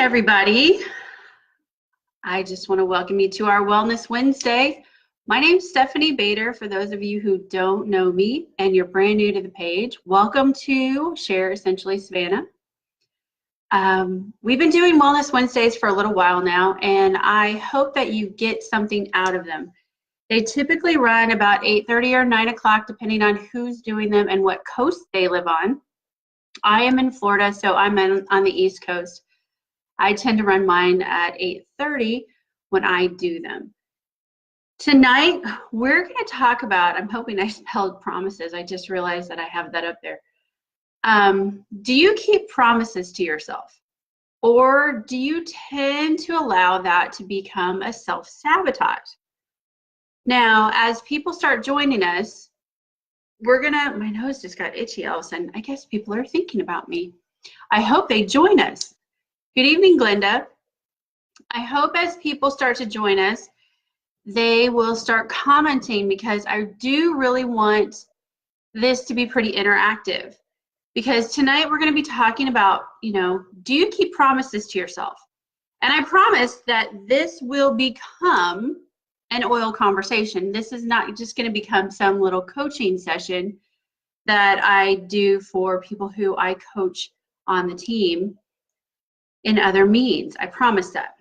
everybody. I just want to welcome you to our Wellness Wednesday. My name's Stephanie Bader. For those of you who don't know me and you're brand new to the page, welcome to Share Essentially Savannah. We've been doing Wellness Wednesdays for a little while now, and I hope that you get something out of them. They typically run about 8:30 or 9 o'clock, depending on who's doing them and what coast they live on. I am in Florida, so I'm on the East Coast. I tend to run mine at 8:30 when I do them. Tonight, we're going to talk about, I'm hoping I spelled promises. I just realized that I have that up there. Do you keep promises to yourself? Or do you tend to allow that to become a self-sabotage? Now, as people start joining us, my nose just got itchy all of a sudden. I guess people are thinking about me. I hope they join us. Good evening, Glenda. I hope as people start to join us, they will start commenting, because I do really want this to be pretty interactive. Because tonight we're going to be talking about, do you keep promises to yourself? And I promise that this will become an oil conversation. This is not just going to become some little coaching session that I do for people who I coach on the team in other means. I promise that.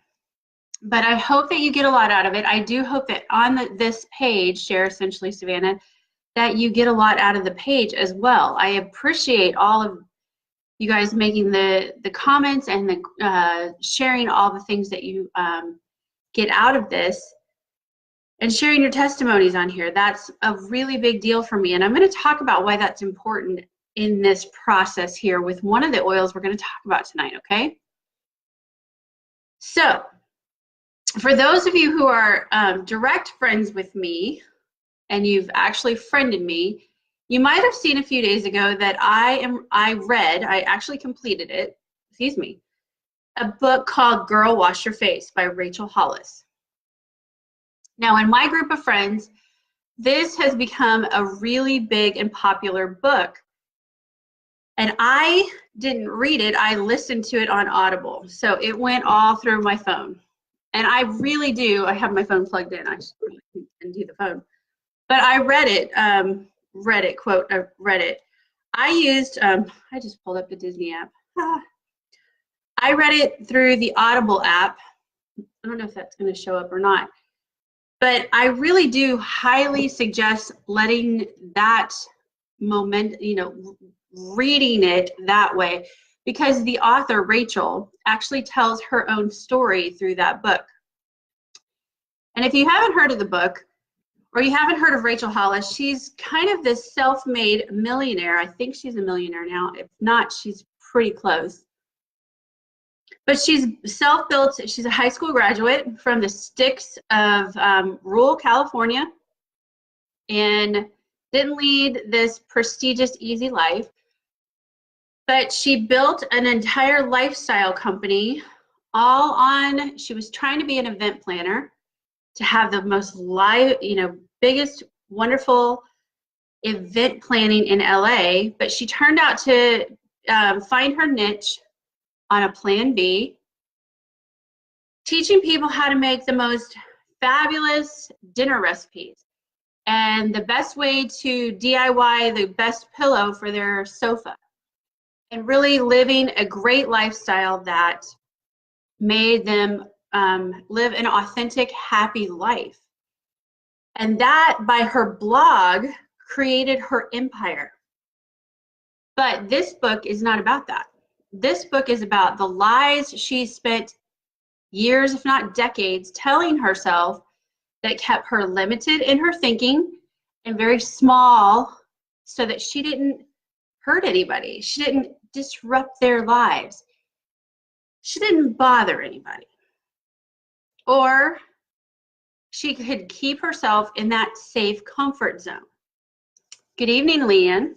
But I hope that you get a lot out of it. I do hope that on this page, Share Essentially Savannah, that you get a lot out of the page as well. I appreciate all of you guys making the comments and the sharing all the things that you get out of this, and sharing your testimonies on here. That's a really big deal for me. And I'm going to talk about why that's important in this process here with one of the oils we're going to talk about tonight, okay? So, for those of you who are direct friends with me, and you've actually friended me, you might have seen a few days ago that I actually completed it, a book called Girl Wash Your Face by Rachel Hollis. Now, in my group of friends, this has become a really big and popular book. And I didn't read it, I listened to it on Audible. So it went all through my phone. And I really do, I have my phone plugged in, I should do the phone. But I read it. I used, I just pulled up the Disney app. I read it through the Audible app. I don't know if that's going to show up or not. But I really do highly suggest letting that reading it that way, because the author, Rachel, actually tells her own story through that book. And if you haven't heard of the book, or you haven't heard of Rachel Hollis, she's kind of this self-made millionaire. I think she's a millionaire now. If not, she's pretty close. But she's self-built. She's a high school graduate from the sticks of rural California, and didn't lead this prestigious, easy life. But she built an entire lifestyle company she was trying to be an event planner, to have the most biggest, wonderful event planning in LA, but she turned out to find her niche on a plan B, teaching people how to make the most fabulous dinner recipes and the best way to DIY the best pillow for their sofa, and really living a great lifestyle that made them live an authentic, happy life. And that, by her blog, created her empire. But this book is not about that. This book is about the lies she spent years, if not decades, telling herself that kept her limited in her thinking and very small, so that she didn't hurt anybody. She didn't disrupt their lives. She didn't bother anybody. Or she could keep herself in that safe comfort zone. Good evening, Leanne.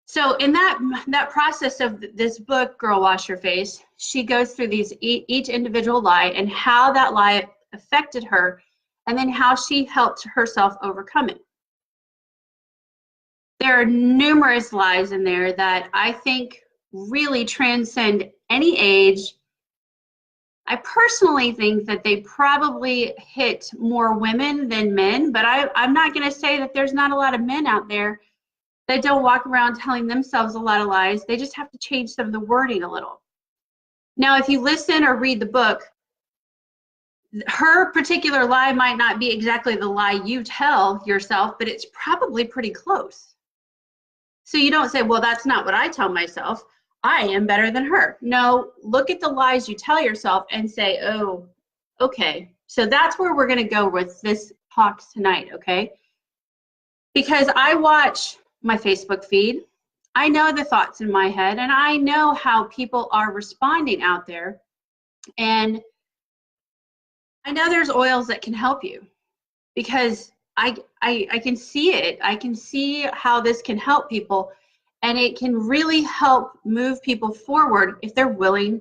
So in that process of this book, Girl Wash Your Face, she goes through each individual lie and how that lie affected her, and then how she helped herself overcome it. There are numerous lies in there that I think really transcend any age. I personally think that they probably hit more women than men, but I'm not going to say that there's not a lot of men out there that don't walk around telling themselves a lot of lies. They just have to change some of the wording a little. Now, if you listen or read the book, her particular lie might not be exactly the lie you tell yourself, but it's probably pretty close. So you don't say, well, that's not what I tell myself. I am better than her. No, look at the lies you tell yourself and say, oh, okay. So that's where we're going to go with this talk tonight, okay? Because I watch my Facebook feed. I know the thoughts in my head, and I know how people are responding out there. And I know there's oils that can help you because I can see it. I can see how this can help people, and it can really help move people forward if they're willing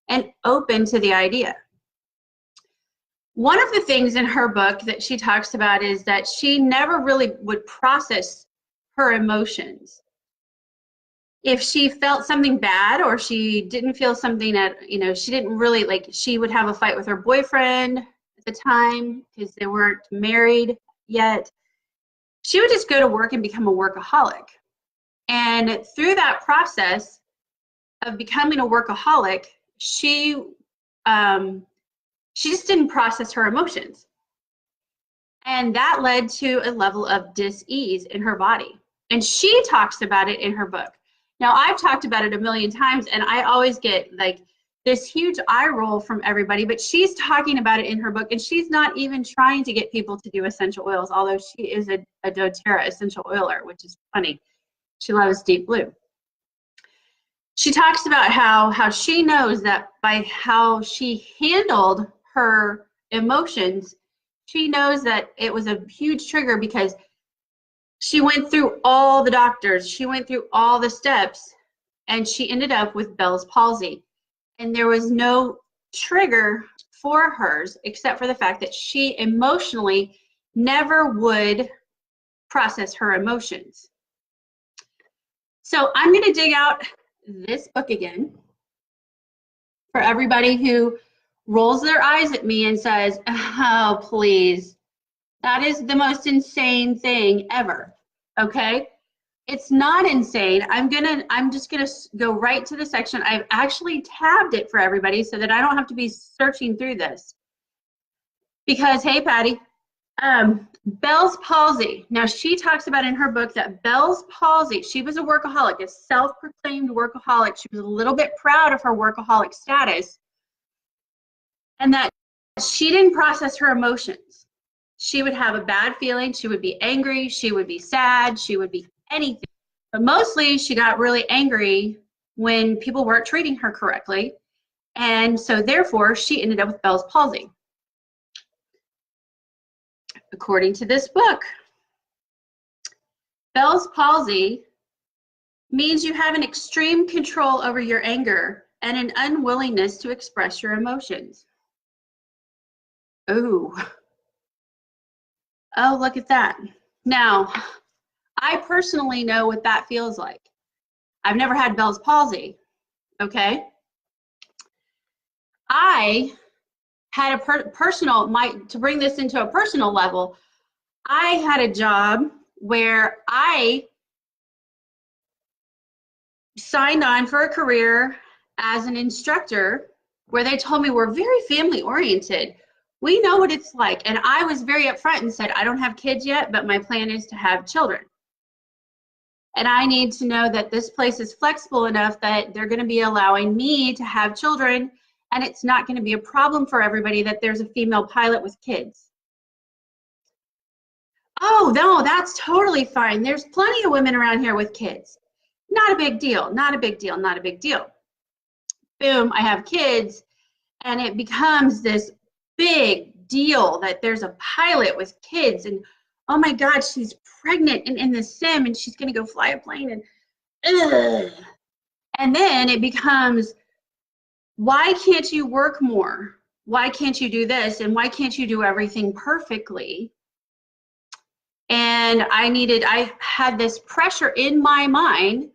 and open to the idea. One of the things in her book that she talks about is that she never really would process her emotions. If she felt something bad or she didn't feel something that, she didn't really like, she would have a fight with her boyfriend at the time because they weren't married yet. She would just go to work and become a workaholic. And through that process of becoming a workaholic, she just didn't process her emotions. And that led to a level of dis-ease in her body. And she talks about it in her book. Now, I've talked about it a million times, and I always get like this huge eye roll from everybody, but she's talking about it in her book, and she's not even trying to get people to do essential oils, although she is a doTERRA essential oiler, which is funny. She loves deep blue. She talks about how she knows that by how she handled her emotions, she knows that it was a huge trigger because she went through all the doctors, she went through all the steps, and she ended up with Bell's palsy. And there was no trigger for hers except for the fact that she emotionally never would process her emotions. So I'm going to dig out this book again for everybody who rolls their eyes at me and says, oh, please. That is the most insane thing ever, okay? It's not insane. I'm just gonna go right to the section. I've actually tabbed it for everybody so that I don't have to be searching through this. Because, hey, Patty, Bell's palsy. Now, she talks about in her book that Bell's palsy, she was a workaholic, a self-proclaimed workaholic. She was a little bit proud of her workaholic status, and that she didn't process her emotions. She would have a bad feeling. She would be angry. She would be sad. She would be anything. But mostly she got really angry when people weren't treating her correctly. And so therefore she ended up with Bell's palsy. According to this book, Bell's palsy means you have an extreme control over your anger and an unwillingness to express your emotions. Ooh. Oh, look at that. Now, I personally know what that feels like. I've never had Bell's palsy, okay? I had a to bring this into a personal level, I had a job where I signed on for a career as an instructor where they told me we're very family oriented. We know what it's like. And I was very upfront and said, I don't have kids yet, but my plan is to have children. And I need to know that this place is flexible enough that they're going to be allowing me to have children, and it's not going to be a problem for everybody that there's a female pilot with kids. Oh, no, that's totally fine. There's plenty of women around here with kids. Not a big deal, not a big deal, not a big deal. Boom, I have kids, and it becomes this big deal that there's a pilot with kids, and oh my God, she's pregnant and in the sim, and she's gonna go fly a plane, and ugh. And then it becomes, why can't you work more? Why can't you do this? And why can't you do everything perfectly? And I had this pressure in my mind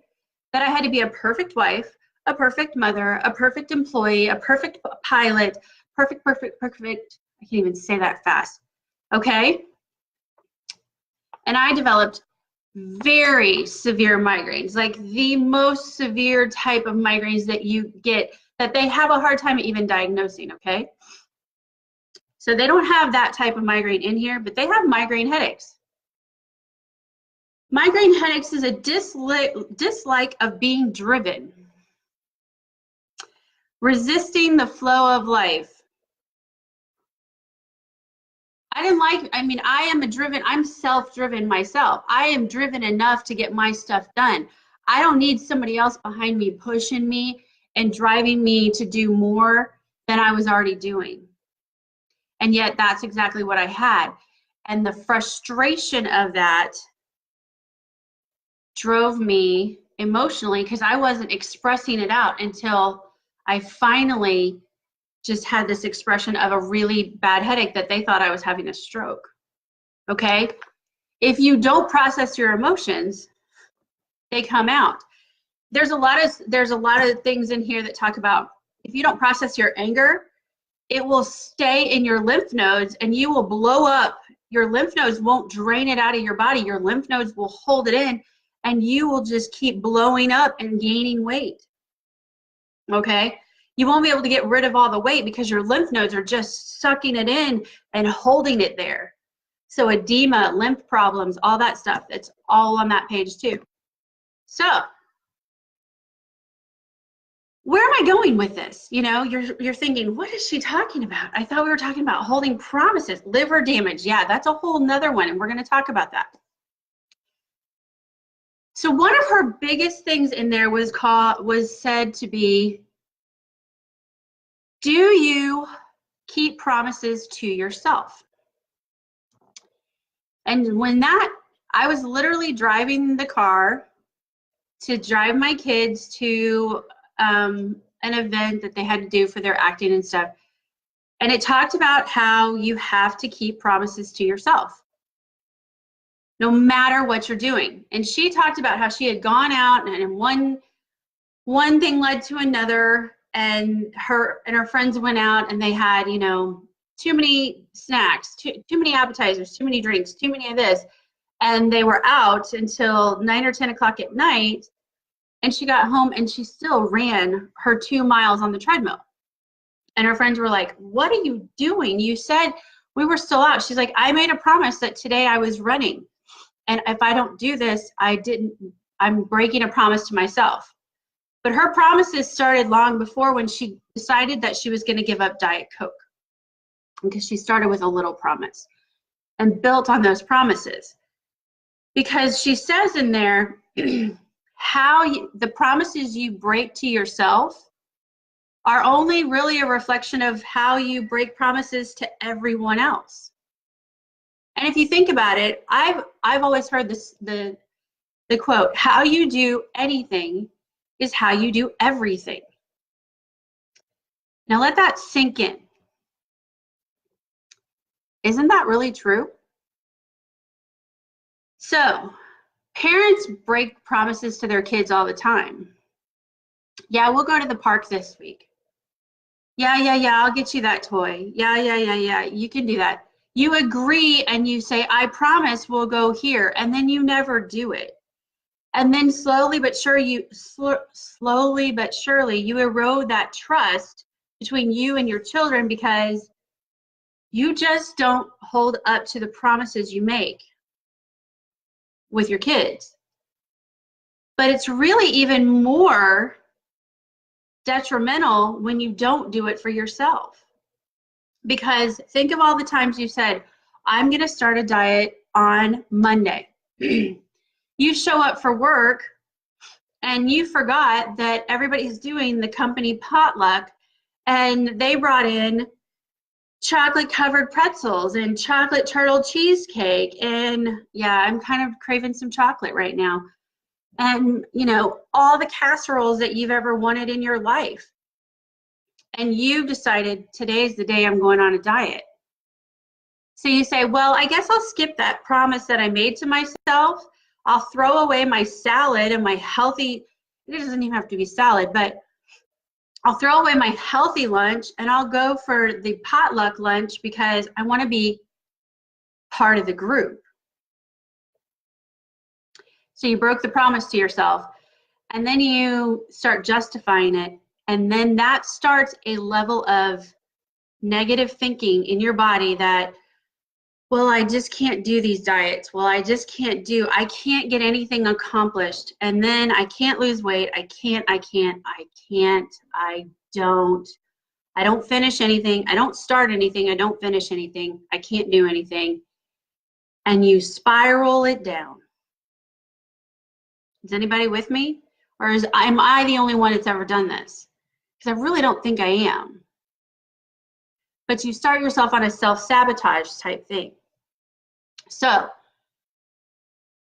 that I had to be a perfect wife, a perfect mother, a perfect employee, a perfect pilot, perfect, I can't even say that fast, okay? And I developed very severe migraines, like the most severe type of migraines that you get that they have a hard time even diagnosing, okay? So they don't have that type of migraine in here, but they have migraine headaches. Migraine headaches is a dislike of being driven, resisting the flow of life. I'm self-driven myself. I am driven enough to get my stuff done. I don't need somebody else behind me pushing me and driving me to do more than I was already doing. And yet that's exactly what I had. And the frustration of that drove me emotionally because I wasn't expressing it out until I finally just had this expression of a really bad headache that they thought I was having a stroke. Okay? If you don't process your emotions, they come out. There's a lot of things in here that talk about if you don't process your anger, it will stay in your lymph nodes and you will blow up. Your lymph nodes won't drain it out of your body. Your lymph nodes will hold it in and you will just keep blowing up and gaining weight. Okay? You won't be able to get rid of all the weight because your lymph nodes are just sucking it in and holding it there. So edema, lymph problems, all that stuff, it's all on that page too. So where am I going with this? You know, you're thinking, what is she talking about? I thought we were talking about holding promises, liver damage. Yeah, that's a whole nother one, and we're going to talk about that. So one of her biggest things in there was said to be, do you keep promises to yourself? And I was literally driving the car to drive my kids to an event that they had to do for their acting and stuff. And it talked about how you have to keep promises to yourself, no matter what you're doing. And she talked about how she had gone out and one thing led to another, and her friends went out and they had, you know, too many snacks, too many appetizers, too many drinks, too many of this. And they were out until 9 or 10 o'clock at night. And she got home and she still ran her 2 miles on the treadmill. And her friends were like, what are you doing? You said we were still out. She's like, I made a promise that today I was running. And if I don't do this, I'm breaking a promise to myself. But her promises started long before when she decided that she was going to give up Diet Coke. Because she started with a little promise and built on those promises. Because she says in there, the promises you break to yourself are only really a reflection of how you break promises to everyone else. And if you think about it, I've always heard the quote, how you do anything is how you do everything. Now let that sink in. Isn't that really true? So, parents break promises to their kids all the time. Yeah, we'll go to the park this week. Yeah, I'll get you that toy. Yeah, you can do that. You agree and you say, I promise we'll go here, and then you never do it. And then slowly but surely, you erode that trust between you and your children because you just don't hold up to the promises you make with your kids. But it's really even more detrimental when you don't do it for yourself. Because think of all the times you said, I'm going to start a diet on Monday. You show up for work and you forgot that everybody's doing the company potluck and they brought in chocolate covered pretzels and chocolate turtle cheesecake, and yeah, I'm kind of craving some chocolate right now, and you know, all the casseroles that you've ever wanted in your life, and you've decided today's the day I'm going on a diet. So you say, well, I guess I'll skip that promise that I made to myself. I'll throw away my salad and my healthy, It doesn't even have to be salad, but I'll throw away my healthy lunch and I'll go for the potluck lunch because I want to be part of the group. So you broke the promise to yourself, and then you start justifying it, and then that starts a level of negative thinking in your body that, well, I just can't do these diets. Well, I can't get anything accomplished. And then I can't lose weight. I don't finish anything. I don't start anything. I don't finish anything. I can't do anything. And you spiral it down. Is anybody with me? Or am I the only one that's ever done this? Because I really don't think I am. But you start yourself on a self-sabotage type thing. So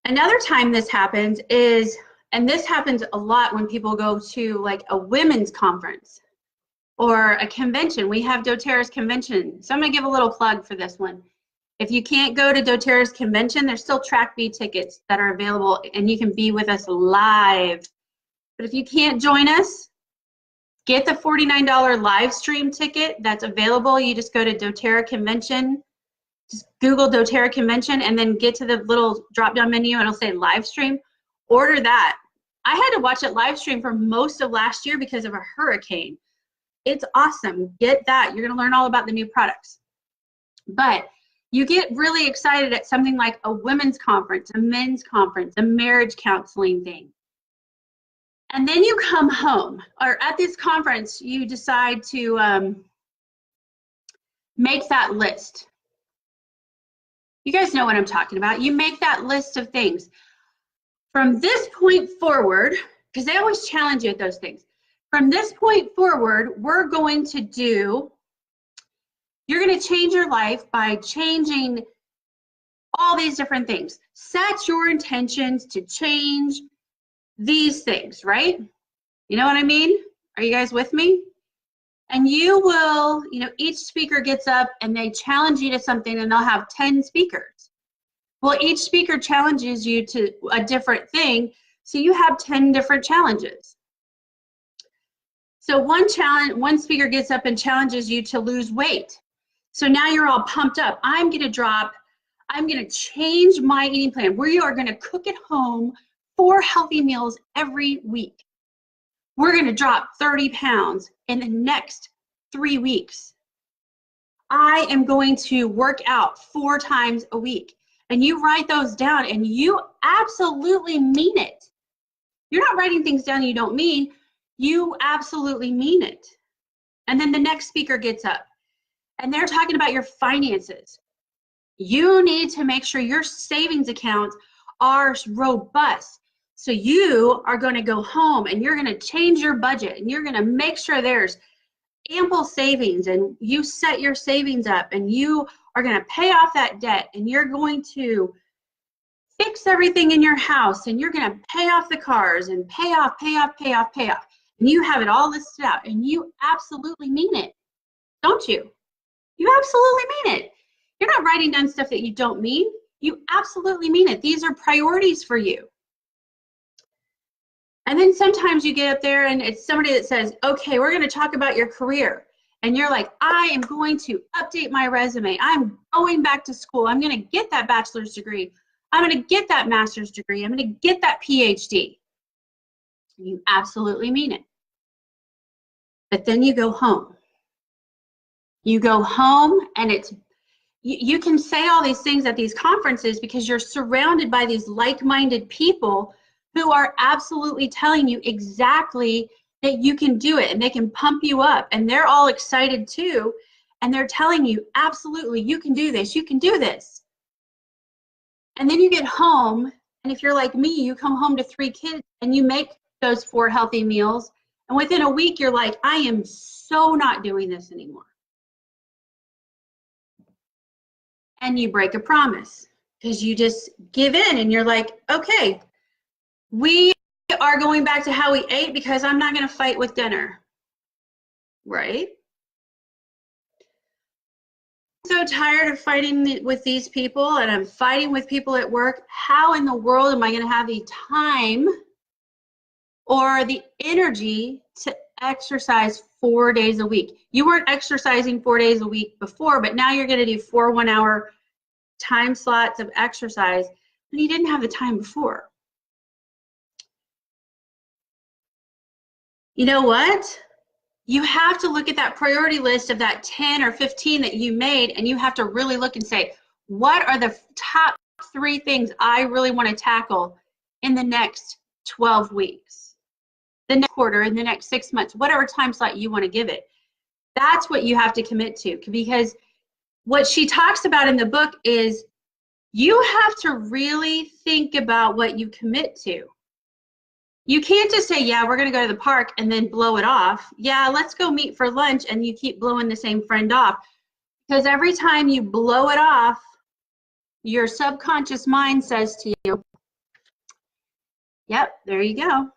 another time this happens is, and this happens a lot when people go to like a women's conference or a convention. We have doTERRA's convention. So I'm going to give a little plug for this one. If you can't go to doTERRA's convention, there's still Track B tickets that are available and you can be with us live. But if you can't join us, get the $49 live stream ticket that's available. You just go to doTERRA Convention, just Google doTERRA Convention, and then get to the little drop-down menu and it'll say live stream. Order that. I had to watch it live stream for most of last year because of a hurricane. It's awesome. Get that. You're going to learn all about the new products. But you get really excited at something like a women's conference, a men's conference, a marriage counseling thing. And then you come home, or at this conference, you decide to make that list. You guys know what I'm talking about. You make that list of things. From this point forward, because they always challenge you at those things. From this point forward, we're going to do, you're going to change your life by changing all these different things. Set your intentions to change these things, right? You know what I mean? Are you guys with me? And you will, each speaker gets up and they challenge you to something and they'll have 10 speakers. Well, each speaker challenges you to a different thing, so you have 10 different challenges. So one speaker gets up and challenges you to lose weight. So now you're all pumped up. I'm going to change my eating plan. We are going to cook at home 4 healthy meals every week. We're going to drop 30 pounds in the next 3 weeks. I am going to work out 4 times a week. And you write those down and you absolutely mean it. You're not writing things down you don't mean. You absolutely mean it. And then the next speaker gets up and they're talking about your finances. You need to make sure your savings accounts are robust. So you are going to go home and you're going to change your budget and you're going to make sure there's ample savings, and you set your savings up and you are going to pay off that debt, and you're going to fix everything in your house, and you're going to pay off the cars and pay off. And you have it all listed out and you absolutely mean it, don't you? You absolutely mean it. You're not writing down stuff that you don't mean. You absolutely mean it. These are priorities for you. And then sometimes you get up there and it's somebody that says, okay, we're going to talk about your career. And you're like, I am going to update my resume. I'm going back to school. I'm going to get that bachelor's degree. I'm going to get that master's degree. I'm going to get that PhD. You absolutely mean it. But then you go home. You go home and you can say all these things at these conferences because you're surrounded by these like-minded people who are absolutely telling you exactly that you can do it, and they can pump you up, and they're all excited too, and they're telling you absolutely you can do this, you can do this. And then you get home, and if you're like me, you come home to 3 kids and you make those 4 healthy meals, and within a week you're like, I am so not doing this anymore. And you break a promise because you just give in and you're like, okay, we are going back to how we ate because I'm not going to fight with dinner, right? I'm so tired of fighting with these people, and I'm fighting with people at work. How in the world am I going to have the time or the energy to exercise 4 days a week. You weren't exercising 4 days a week before, but now you're going to do 4 1-hour time slots of exercise, and you didn't have the time before. You know what? You have to look at that priority list of that 10 or 15 that you made, and you have to really look and say, what are the top 3 things I really want to tackle in the next 12 weeks, the next quarter, in the next 6 months, whatever time slot you want to give it. That's what you have to commit to, because what she talks about in the book is you have to really think about what you commit to. You can't just say, yeah, we're going to go to the park and then blow it off. Yeah, let's go meet for lunch, and you keep blowing the same friend off. Because every time you blow it off, your subconscious mind says to you, yep, there you go.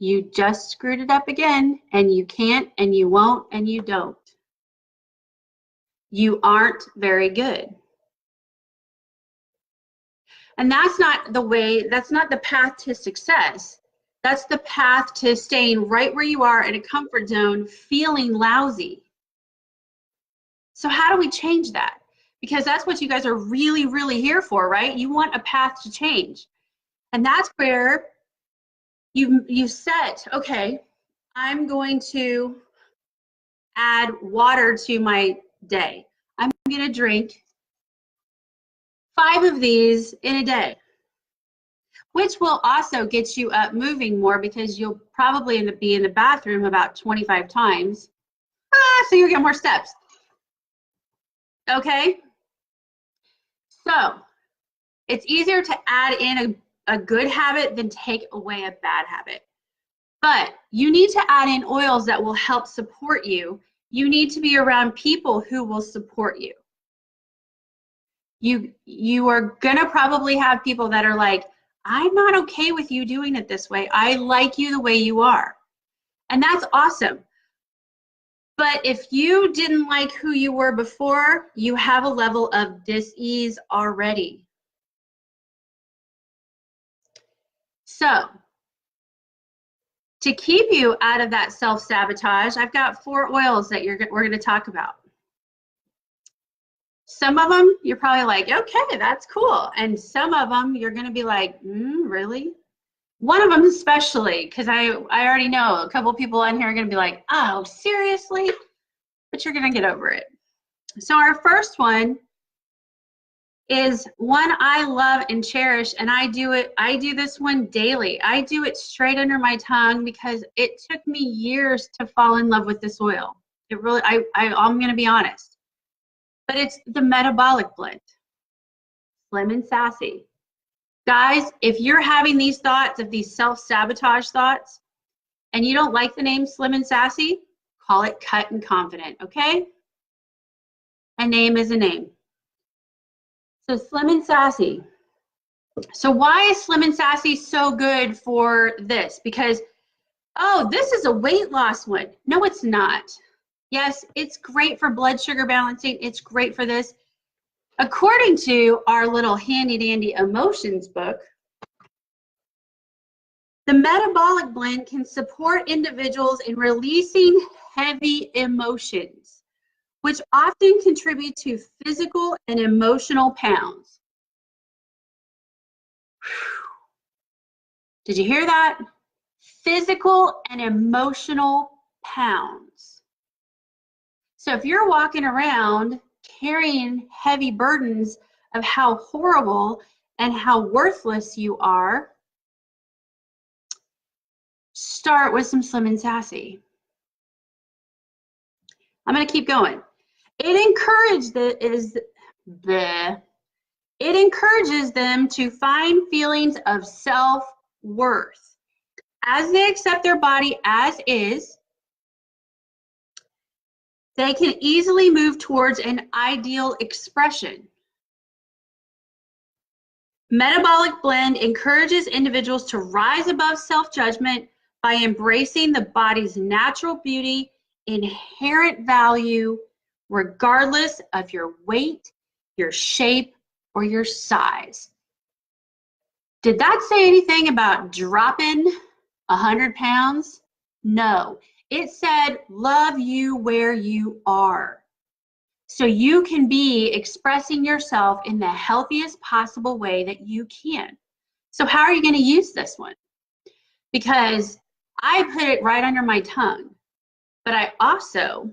You just screwed it up again, and you can't, and you won't, and you don't. You aren't very good. And that's not the way, that's not the path to success. That's the path to staying right where you are in a comfort zone, feeling lousy. So how do we change that? Because that's what you guys are really, really here for, right? You want a path to change. And that's where you set, okay, I'm going to add water to my day. I'm going to drink 5 of these in a day, which will also get you up moving more, because you'll probably end up being in the bathroom about 25 times. So you'll get more steps. Okay? So it's easier to add in a good habit than take away a bad habit. But you need to add in oils that will help support you. You need to be around people who will support you. You are gonna probably have people that are like, I'm not okay with you doing it this way. I like you the way you are. And that's awesome. But if you didn't like who you were before, you have a level of dis-ease already. So to keep you out of that self-sabotage, I've got 4 oils that we're going to talk about. Some of them, you're probably like, okay, that's cool. And some of them, you're going to be like, really? One of them especially, because I already know a couple people on here are going to be like, oh, seriously? But you're going to get over it. So our first one is one I love and cherish, and I do this one daily. I do it straight under my tongue because it took me years to fall in love with this oil. It really, I'm going to be honest. But it's the Metabolic Blend, Slim and Sassy. Guys, if you're having these thoughts, of these self-sabotage thoughts, and you don't like the name Slim and Sassy, call it Cut and Confident, okay? A name is a name. So Slim and Sassy. So why is Slim and Sassy so good for this? Because, oh, this is a weight loss one. No, it's not. Yes, it's great for blood sugar balancing. It's great for this. According to our little handy dandy emotions book, the Metabolic Blend can support individuals in releasing heavy emotions, which often contribute to physical and emotional pounds. Did you hear that? Physical and emotional pounds. So if you're walking around carrying heavy burdens of how horrible and how worthless you are, start with some Slim and Sassy. I'm going to keep going. It encourages them to find feelings of self-worth. As they accept their body as is, they can easily move towards an ideal expression. Metabolic Blend encourages individuals to rise above self-judgment by embracing the body's natural beauty, inherent value, regardless of your weight, your shape, or your size. Did that say anything about dropping 100 pounds? No. It said, love you where you are. So you can be expressing yourself in the healthiest possible way that you can. So how are you going to use this one? Because I put it right under my tongue, but I also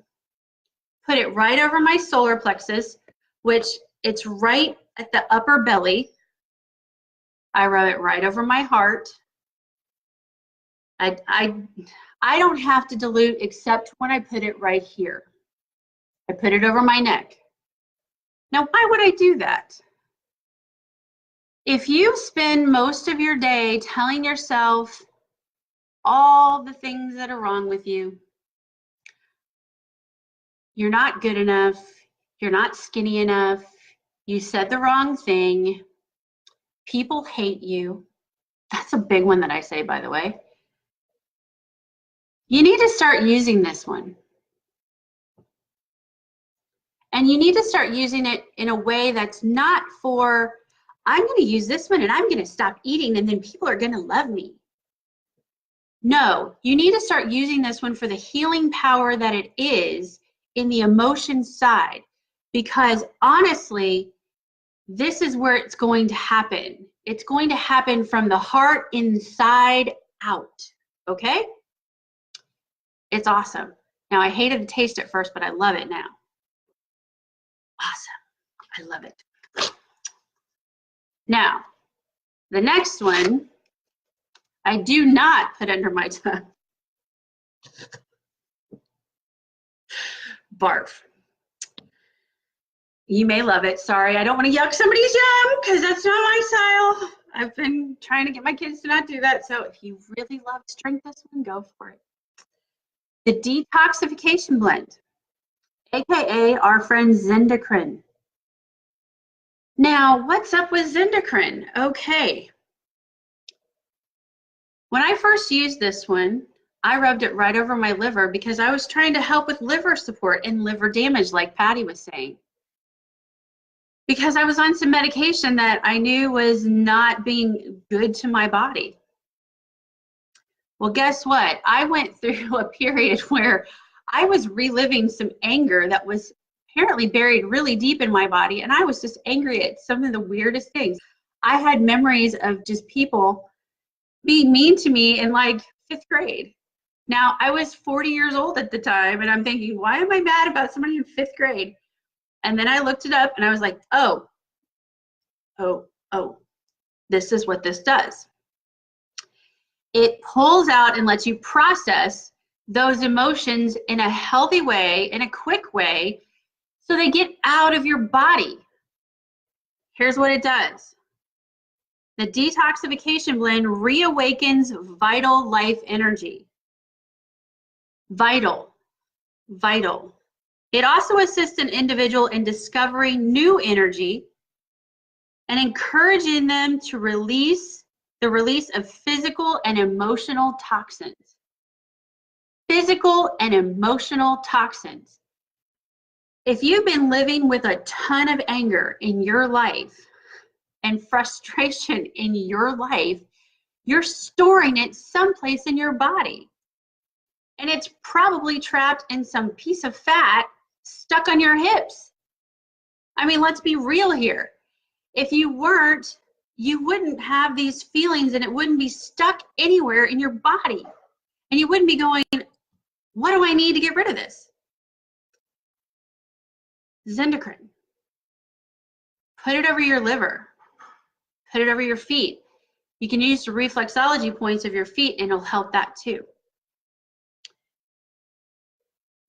put it right over my solar plexus, which it's right at the upper belly. I rub it right over my heart. I don't have to dilute except when I put it right here. I put it over my neck. Now, why would I do that? If you spend most of your day telling yourself all the things that are wrong with you, you're not good enough, you're not skinny enough, you said the wrong thing, people hate you. That's a big one that I say, by the way. You need to start using this one. And you need to start using it in a way that's not for, I'm going to use this one and I'm going to stop eating and then people are going to love me. No, you need to start using this one for the healing power that it is in the emotion side. Because honestly, this is where it's going to happen. It's going to happen from the heart inside out. Okay? It's awesome. Now, I hated the taste at first, but I love it now. Awesome. I love it. Now, the next one, I do not put under my tongue. Barf. You may love it. Sorry, I don't want to yuck somebody's yum because that's not my style. I've been trying to get my kids to not do that. So if you really love to drink this one, go for it. The Detoxification Blend, aka our friend Zendocrine. Now, what's up with Zendocrine? Okay. When I first used this one, I rubbed it right over my liver because I was trying to help with liver support and liver damage, like Patty was saying. Because I was on some medication that I knew was not being good to my body. Well, guess what? I went through a period where I was reliving some anger that was apparently buried really deep in my body, and I was just angry at some of the weirdest things. I had memories of just people being mean to me in like 5th grade. Now, I was 40 years old at the time, and I'm thinking, why am I mad about somebody in 5th grade? And then I looked it up, and I was like, oh, this is what this does. It pulls out and lets you process those emotions in a healthy way, in a quick way, so they get out of your body. Here's what it does. The Detoxification Blend reawakens vital life energy. Vital. It also assists an individual in discovering new energy and encouraging them to release the release of physical and emotional toxins. Physical and emotional toxins. If you've been living with a ton of anger in your life and frustration in your life, you're storing it someplace in your body. And it's probably trapped in some piece of fat stuck on your hips. I mean, let's be real here. If you weren't, you wouldn't have these feelings and it wouldn't be stuck anywhere in your body. And you wouldn't be going, what do I need to get rid of this? Zendocrine. Put it over your liver. Put it over your feet. You can use the reflexology points of your feet and it'll help that too.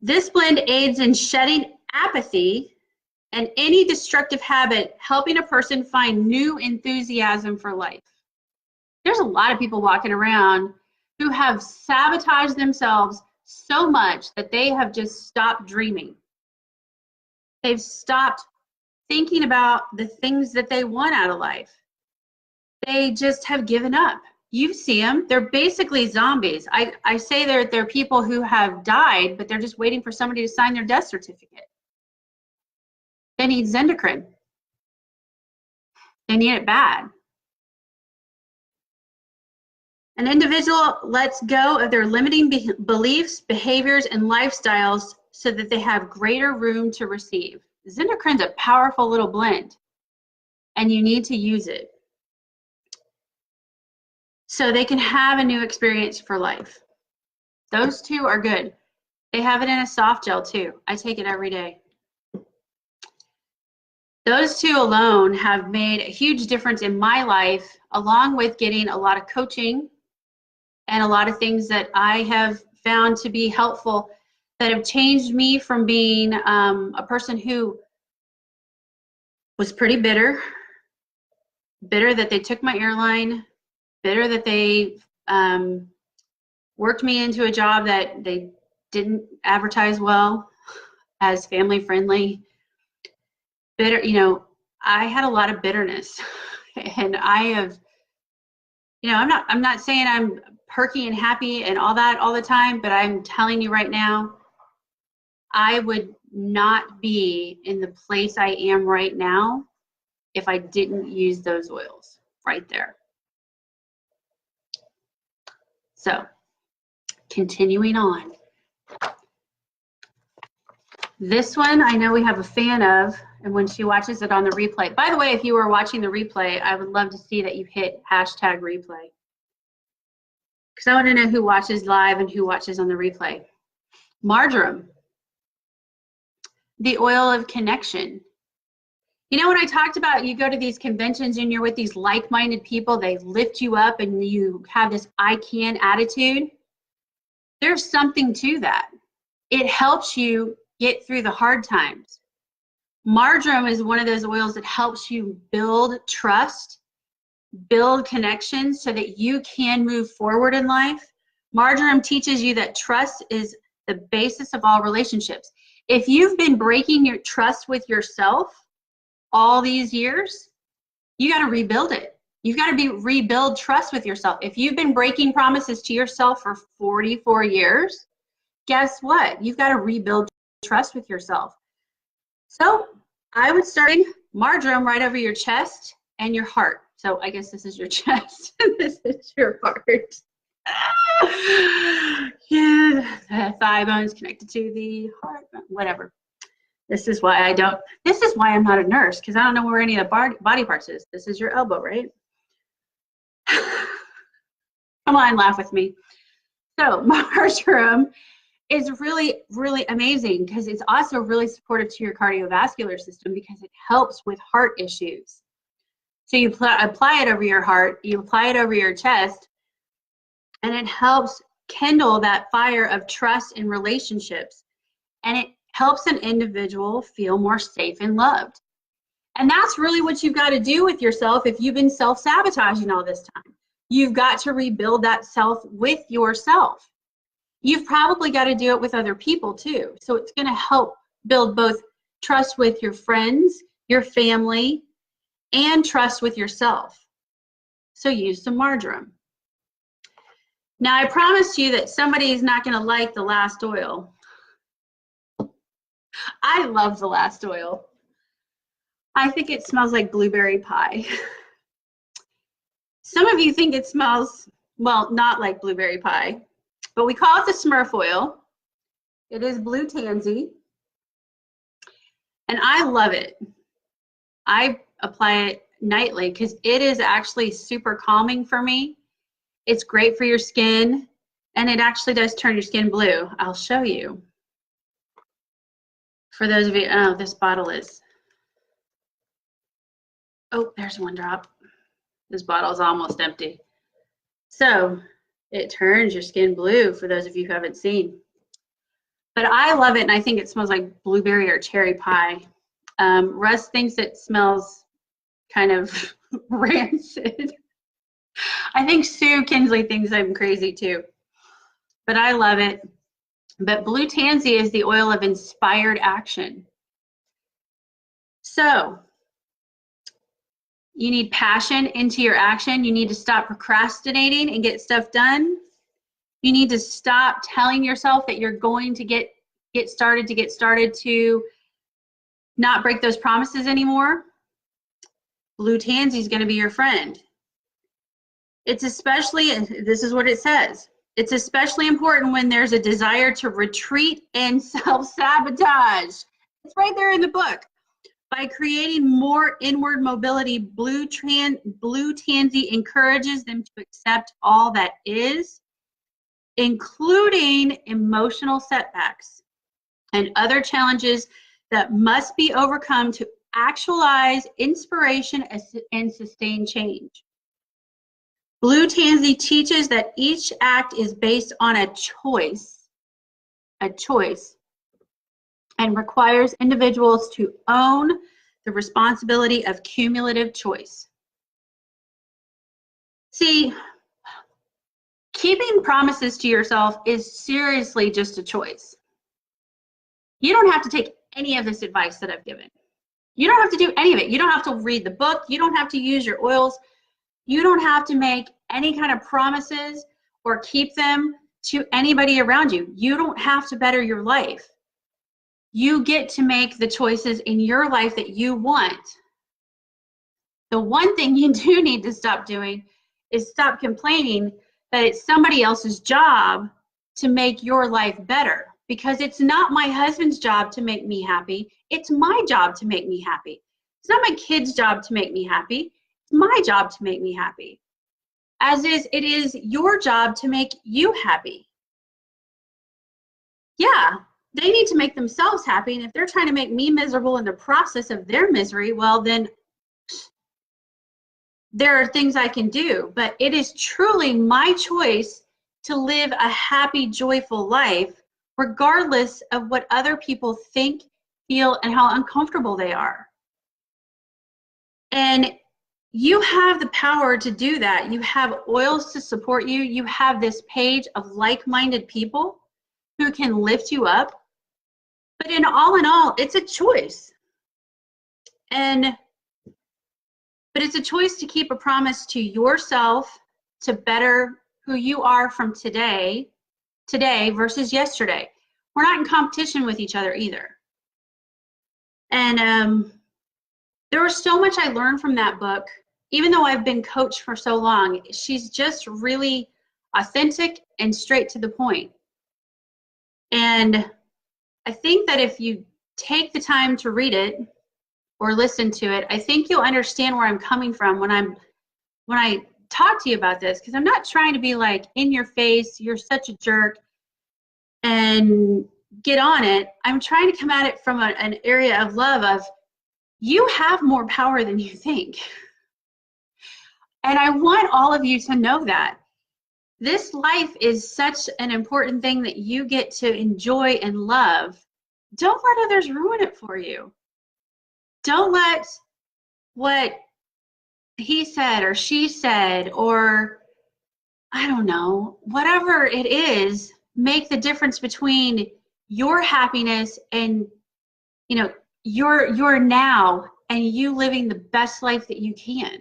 This blend aids in shedding apathy and any destructive habit, helping a person find new enthusiasm for life. There's a lot of people walking around who have sabotaged themselves so much that they have just stopped dreaming. They've stopped thinking about the things that they want out of life. They just have given up. You see them, they're basically zombies. I say they're people who have died, but they're just waiting for somebody to sign their death certificate. They need Zendocrine. They need it bad. An individual lets go of their limiting beliefs, behaviors, and lifestyles so that they have greater room to receive. Zinderkrin's a powerful little blend, and you need to use it so they can have a new experience for life. Those two are good. They have it in a soft gel too. I take it every day. Those two alone have made a huge difference in my life, along with getting a lot of coaching and a lot of things that I have found to be helpful that have changed me from being a person who was pretty bitter that they took my airline, bitter that they worked me into a job that they didn't advertise well as family friendly. Bitter, you know, I had a lot of bitterness, and I have, you know, I'm not saying I'm perky and happy and all that all the time, but I'm telling you right now, I would not be in the place I am right now if I didn't use those oils right there. So, continuing on. This one I know we have a fan of, and when she watches it on the replay. By the way, if you were watching the replay, I would love to see that you hit hashtag replay, because I want to know who watches live and who watches on the replay. Marjoram, the oil of connection. You know, when I talked about you go to these conventions and you're with these like-minded people, they lift you up and you have this I can attitude. There's something to that. It helps you get through the hard times. Marjoram is one of those oils that helps you build trust, build connections so that you can move forward in life. Marjoram teaches you that trust is the basis of all relationships. If you've been breaking your trust with yourself all these years, you got to rebuild it. You've got to rebuild trust with yourself. If you've been breaking promises to yourself for 44 years, guess what? You've got to rebuild trust with yourself. So I would start marjoram right over your chest and your heart. So I guess this is your chest and this is your heart. Yeah, the thigh bone's connected to the heart, whatever. This is why I'm not a nurse, because I don't know where any of the body parts is. This is your elbow, right? Come on, laugh with me. So marjoram is really, really amazing because it's also really supportive to your cardiovascular system because it helps with heart issues. So you apply it over your heart, you apply it over your chest, and it helps kindle that fire of trust in relationships. And it helps an individual feel more safe and loved. And that's really what you've got to do with yourself if you've been self-sabotaging all this time. You've got to rebuild that self with yourself. You've probably got to do it with other people too. So it's going to help build both trust with your friends, your family, and trust with yourself. So use some marjoram. Now I promise you that somebody is not going to like the last oil. I love the last oil. I think it smells like blueberry pie. Some of you think it smells, well, not like blueberry pie, but we call it the Smurf oil. It is blue tansy, and I love it. I apply it nightly because it is actually super calming for me. It's great for your skin, and it actually does turn your skin blue. I'll show you. For those of you, oh, this bottle is, oh, there's one drop. This bottle is almost empty. So it turns your skin blue for those of you who haven't seen. But I love it, and I think it smells like blueberry or cherry pie. Russ thinks it smells kind of rancid. I think Sue Kinsley thinks I'm crazy too. But I love it. But blue tansy is the oil of inspired action. So you need passion into your action. You need to stop procrastinating and get stuff done. You need to stop telling yourself that you're going to get started to not break those promises anymore. Blue tansy is going to be your friend. It's especially, this is what it says, it's especially important when there's a desire to retreat and self-sabotage. It's right there in the book. By creating more inward mobility, Blue Tansy encourages them to accept all that is, including emotional setbacks and other challenges that must be overcome to actualize inspiration and sustain change. Blue Tansy teaches that each act is based on a choice, and requires individuals to own the responsibility of cumulative choice. See, keeping promises to yourself is seriously just a choice. You don't have to take any of this advice that I've given. You don't have to do any of it. You don't have to read the book. You don't have to use your oils. You don't have to make any kind of promises or keep them to anybody around you. You don't have to better your life. You get to make the choices in your life that you want. The one thing you do need to stop doing is stop complaining that it's somebody else's job to make your life better, because it's not my husband's job to make me happy. It's my job to make me happy. It's not my kid's job to make me happy. It's my job to make me happy. As is, it is your job to make you happy. Yeah, they need to make themselves happy, and if they're trying to make me miserable in the process of their misery, well, then there are things I can do. But it is truly my choice to live a happy, joyful life, regardless of what other people think, feel, and how uncomfortable they are. And you have the power to do that. You have oils to support you. You have this page of like-minded people who can lift you up. But in all, it's a choice. But it's a choice to keep a promise to yourself to better who you are from today versus yesterday. We're not in competition with each other either. And there was so much I learned from that book. Even though I've been coached for so long, she's just really authentic and straight to the point. And I think that if you take the time to read it or listen to it, I think you'll understand where I'm coming from when I talk to you about this, because I'm not trying to be like in your face, you're such a jerk, and get on it. I'm trying to come at it from an area of love of, you have more power than you think. And I want all of you to know that. This life is such an important thing that you get to enjoy and love. Don't let others ruin it for you. Don't let what he said or she said, or I don't know, whatever it is, make the difference between your happiness and, you know, your now and you living the best life that you can.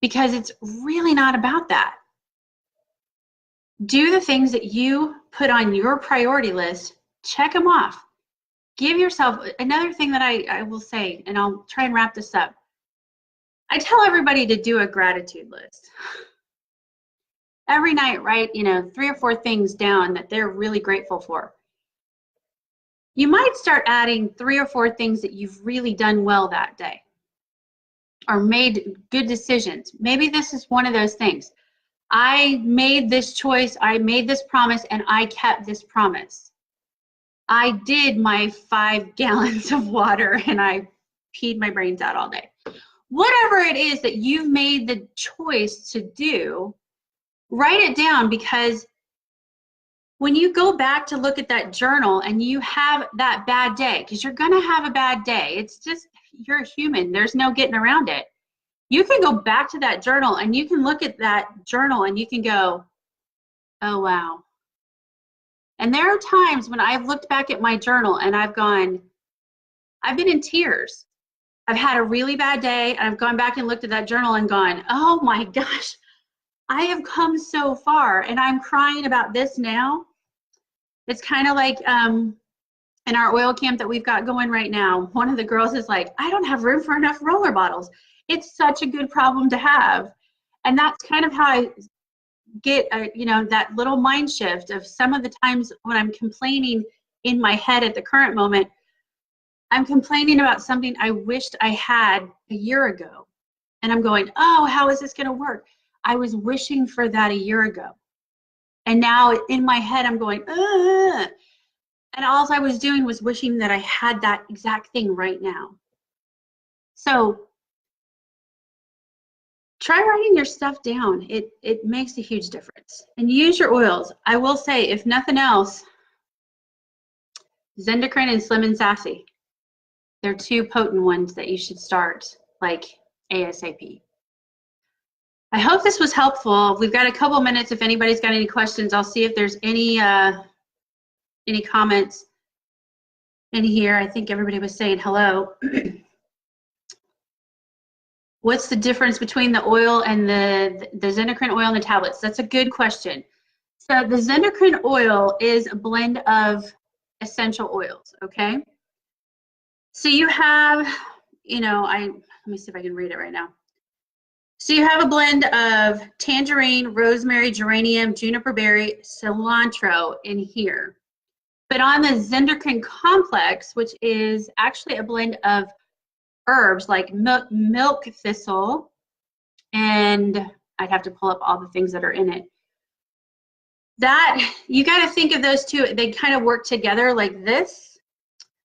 Because it's really not about that. Do the things that you put on your priority list, check them off. Give yourself, another thing that I will say, and I'll try and wrap this up. I tell everybody to do a gratitude list. Every night, write, 3 or 4 things down that they're really grateful for. You might start adding 3 or 4 things that you've really done well that day or made good decisions. Maybe this is one of those things. I made this choice, I made this promise, and I kept this promise. I did my 5 gallons of water and I peed my brains out all day. Whatever it is that you've made the choice to do, write it down, because when you go back to look at that journal and you have that bad day, because you're going to have a bad day. It's just, you're a human. There's no getting around it. You can go back to that journal and you can look at that journal and you can go, oh, wow. And there are times when I've looked back at my journal and I've been in tears. I've had a really bad day and I've gone back and looked at that journal and gone, oh my gosh, I have come so far and I'm crying about this now. It's kind of like in our oil camp that we've got going right now, one of the girls is like, I don't have room for enough roller bottles. It's such a good problem to have. And that's kind of how I get, that little mind shift of some of the times when I'm complaining in my head at the current moment, I'm complaining about something I wished I had a year ago. And I'm going, oh, how is this going to work? I was wishing for that a year ago. And now in my head, I'm going, ugh. And all I was doing was wishing that I had that exact thing right now. So try writing your stuff down. It makes a huge difference. And use your oils. I will say, if nothing else, Zendocrine and Slim and Sassy. They're two potent ones that you should start like ASAP. I hope this was helpful. We've got a couple minutes. If anybody's got any questions, I'll see if there's any comments in here. I think everybody was saying hello. What's the difference between the oil and the Zendocrine oil and the tablets? That's a good question. So the Zendocrine oil is a blend of essential oils, okay? So you have, let me see if I can read it right now. So you have a blend of tangerine, rosemary, geranium, juniper berry, cilantro in here. But on the Zendocrine complex, which is actually a blend of herbs like milk thistle, and I'd have to pull up all the things that are in it. That, you got to think of those two, they kind of work together like this.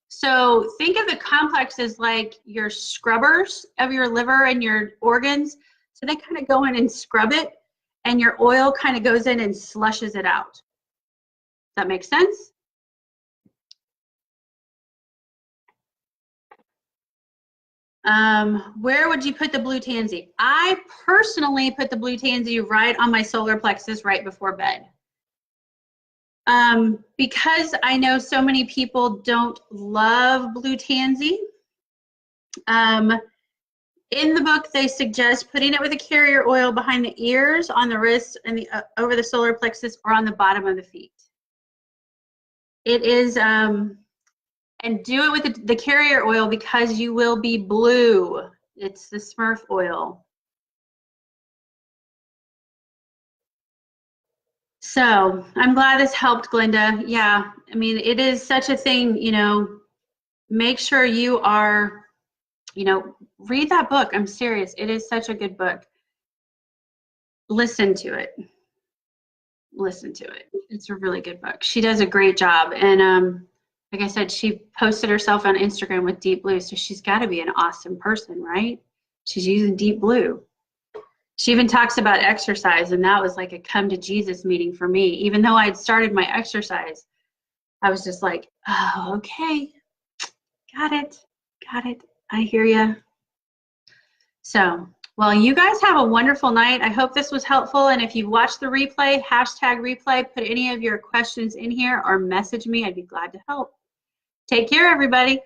So think of the complex as like your scrubbers of your liver and your organs. So they kind of go in and scrub it, and your oil kind of goes in and slushes it out. Does that make sense? Where would you put the blue tansy? I personally put the blue tansy right on my solar plexus right before bed. Because I know so many people don't love blue tansy. In the book, they suggest putting it with a carrier oil behind the ears, on the wrist, and over the solar plexus, or on the bottom of the feet. It is, and do it with the carrier oil because you will be blue. It's the Smurf oil. So I'm glad this helped, Glenda. Yeah, I mean, it is such a thing, make sure you are, read that book. I'm serious. It is such a good book. Listen to it. Listen to it. It's a really good book. She does a great job. And like I said, she posted herself on Instagram with Deep Blue, so she's got to be an awesome person, right? She's using Deep Blue. She even talks about exercise, and that was like a come to Jesus meeting for me. Even though I'd started my exercise, I was just like, oh, okay, got it, I hear you. So, well, you guys have a wonderful night. I hope this was helpful, and if you've watched the replay, #replay, put any of your questions in here or message me. I'd be glad to help. Take care, everybody.